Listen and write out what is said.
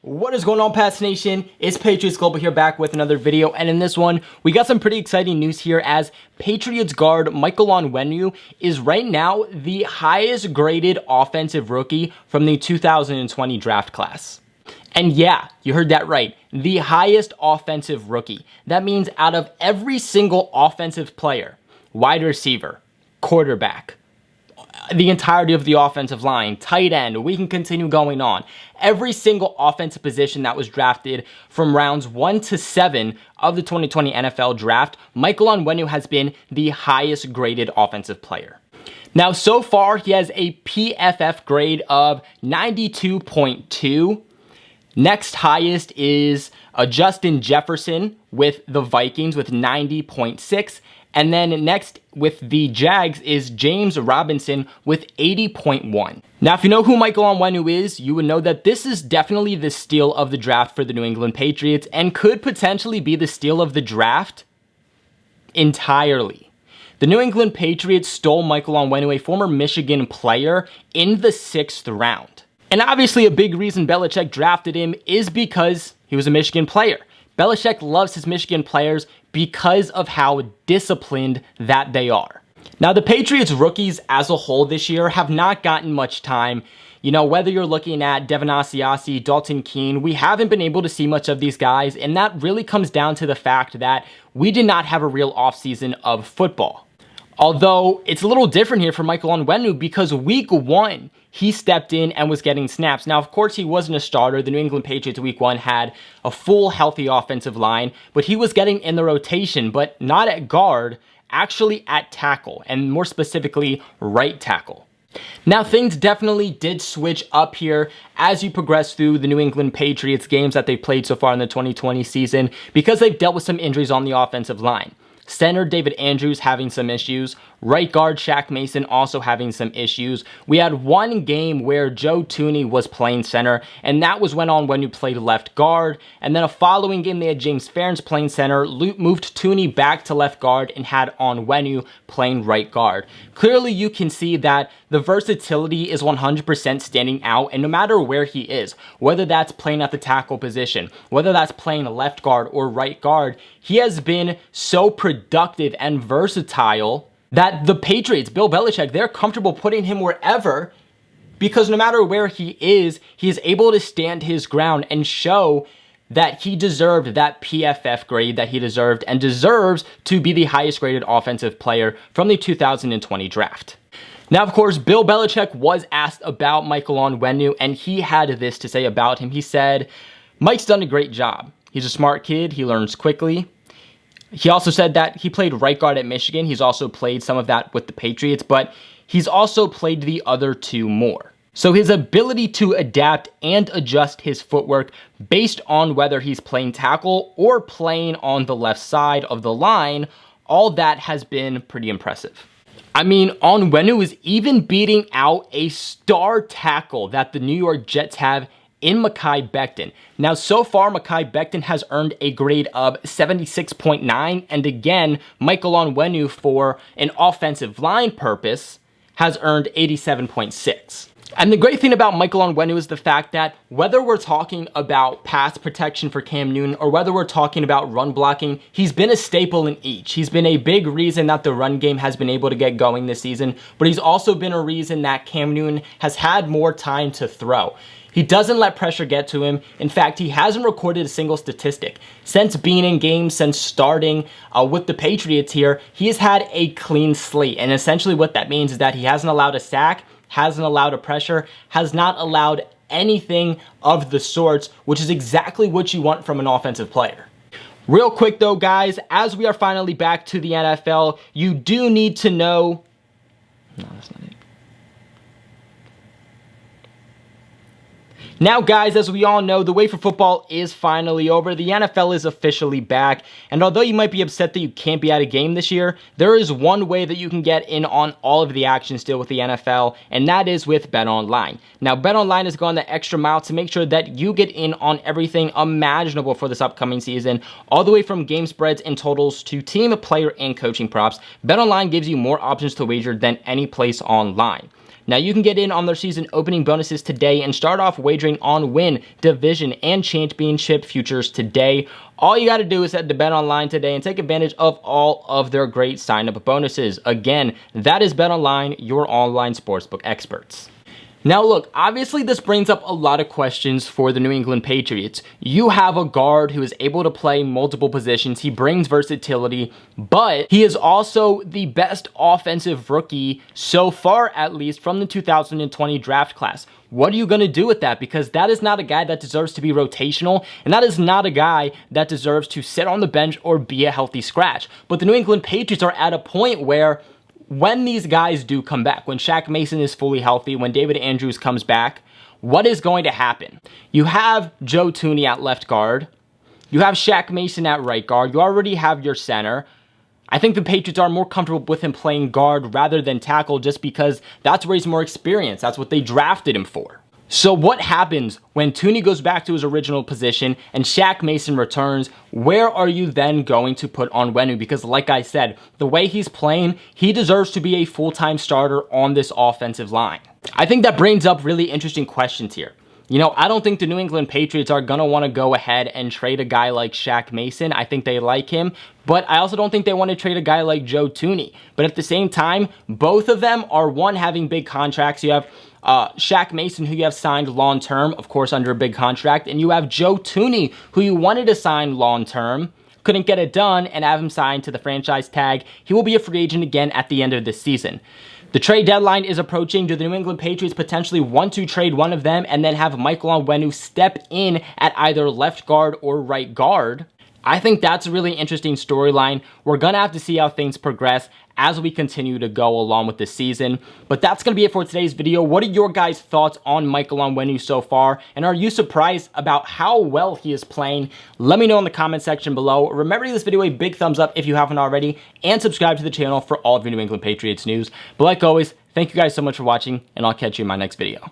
What is going on, Pats Nation? It's Patriots Global here, back with another video, and in this one, we got some pretty exciting news here as Patriots guard Michael Onwenu is right now the highest graded offensive rookie from the 2020 draft class. And yeah, you heard that right, the highest offensive rookie. That means out of every single offensive player, wide receiver, quarterback, the entirety of the offensive line, tight end, we can continue going on. Every single offensive position that was drafted from rounds 1 to 7 of the 2020 NFL draft, Michael Onwenu has been the highest graded offensive player. Now, so far, he has a PFF grade of 92.2. Next highest is Justin Jefferson with the Vikings with 90.6. And then next with the Jags is James Robinson with 80.1. Now, if you know who Michael Onwenu is, you would know that this is definitely the steal of the draft for the New England Patriots and could potentially be the steal of the draft entirely. The New England Patriots stole Michael Onwenu, a former Michigan player, in the 6th round. And obviously a big reason Belichick drafted him is because he was a Michigan player. Belichick loves his Michigan players because of how disciplined that they are. Now, the Patriots rookies as a whole this year have not gotten much time. You know, whether you're looking at Devin Asiasi, Dalton Keene, we haven't been able to see much of these guys, and that really comes down to the fact that we did not have a real offseason of football. Although, it's a little different here for Michael Onwenu because week 1, he stepped in and was getting snaps. Now, of course, he wasn't a starter. The New England Patriots week 1 had a full, healthy offensive line, but he was getting in the rotation, but not at guard, actually at tackle, and more specifically, right tackle. Now, things definitely did switch up here as you progress through the New England Patriots games that they've played so far in the 2020 season because they've dealt with some injuries on the offensive line. Center David Andrews having some issues. Right guard Shaq Mason also having some issues. We had one game where Joe Thuney was playing center, and that was when Onwenu played left guard. And then a following game, they had James Ferentz playing center, moved Thuney back to left guard, and had Onwenu playing right guard. Clearly, you can see that the versatility is 100% standing out, and no matter where he is, whether that's playing at the tackle position, whether that's playing left guard or right guard, he has been so productive and versatile that the Patriots, Bill Belichick, they're comfortable putting him wherever because no matter where he is able to stand his ground and show that he deserved that PFF grade that he deserved and deserves to be the highest graded offensive player from the 2020 draft. Now, of course, Bill Belichick was asked about Michael Onwenu, and he had this to say about him. He said, "Mike's done a great job. He's a smart kid. He learns quickly." He also said that he played right guard at Michigan. He's also played some of that with the Patriots, but he's also played the other two more. So his ability to adapt and adjust his footwork based on whether he's playing tackle or playing on the left side of the line, all that has been pretty impressive. I mean, Onwenu is even beating out a star tackle that the New York Jets have in Mekhi Becton. Now, so far, Mekhi Becton has earned a grade of 76.9, and again, Michael Onwenu, for an offensive line purpose, has earned 87.6. And the great thing about Michael Onwenu is the fact that whether we're talking about pass protection for Cam Newton or whether we're talking about run blocking, he's been a staple in each. He's been a big reason that the run game has been able to get going this season, but he's also been a reason that Cam Newton has had more time to throw. He doesn't let pressure get to him. In fact, he hasn't recorded a single statistic. Since being in games, since starting with the Patriots here, he has had a clean slate. And essentially what that means is that he hasn't allowed a sack, hasn't allowed a pressure, has not allowed anything of the sorts, which is exactly what you want from an offensive player. Real quick though, guys, as we are finally back to the NFL, you do need to know... No, that's not it. Now, guys, as we all know, the wait for football is finally over. The NFL is officially back, and although you might be upset that you can't be at a game this year, there is one way that you can get in on all of the action still with the NFL, and that is with BetOnline. Now, BetOnline has gone the extra mile to make sure that you get in on everything imaginable for this upcoming season, all the way from game spreads and totals to team, player, and coaching props. BetOnline gives you more options to wager than any place online. Now you can get in on their season opening bonuses today and start off wagering on win, division, and championship futures today. All you got to do is head to BetOnline today and take advantage of all of their great sign-up bonuses. Again, that is BetOnline, your online sportsbook experts. Now look, obviously this brings up a lot of questions for the New England Patriots. You have a guard who is able to play multiple positions. He brings versatility, but he is also the best offensive rookie so far, at least from the 2020 draft class. What are you going to do with that? Because that is not a guy that deserves to be rotational, and that is not a guy that deserves to sit on the bench or be a healthy scratch. But the New England Patriots are at a point where when these guys do come back, when Shaq Mason is fully healthy, when David Andrews comes back, what is going to happen? You have Joe Thuney at left guard. You have Shaq Mason at right guard. You already have your center. I think the Patriots are more comfortable with him playing guard rather than tackle just because that's where he's more experienced. That's what they drafted him for. So what happens when Thuney goes back to his original position and Shaq Mason returns? Where are you then going to put Onwenu? Because like I said, the way he's playing, he deserves to be a full-time starter on this offensive line. I think that brings up really interesting questions here. You know, I don't think the New England Patriots are going to want to go ahead and trade a guy like Shaq Mason. I think they like him, but I also don't think they want to trade a guy like Joe Thuney. But at the same time, both of them are, one, having big contracts. You have Shaq Mason, who you have signed long-term, of course, under a big contract, and you have Joe Thuney, who you wanted to sign long-term, couldn't get it done, and have him signed to the franchise tag. He will be a free agent again at the end of this season. The trade deadline is approaching. Do the New England Patriots potentially want to trade one of them and then have Michael Onwenu step in at either left guard or right guard? I think that's a really interesting storyline. We're going to have to see how things progress as we continue to go along with the season. But that's going to be it for today's video. What are your guys' thoughts on Michael Onwenu so far? And are you surprised about how well he is playing? Let me know in the comment section below. Remember to give this video a big thumbs up if you haven't already, and subscribe to the channel for all of your New England Patriots news. But like always, thank you guys so much for watching, and I'll catch you in my next video.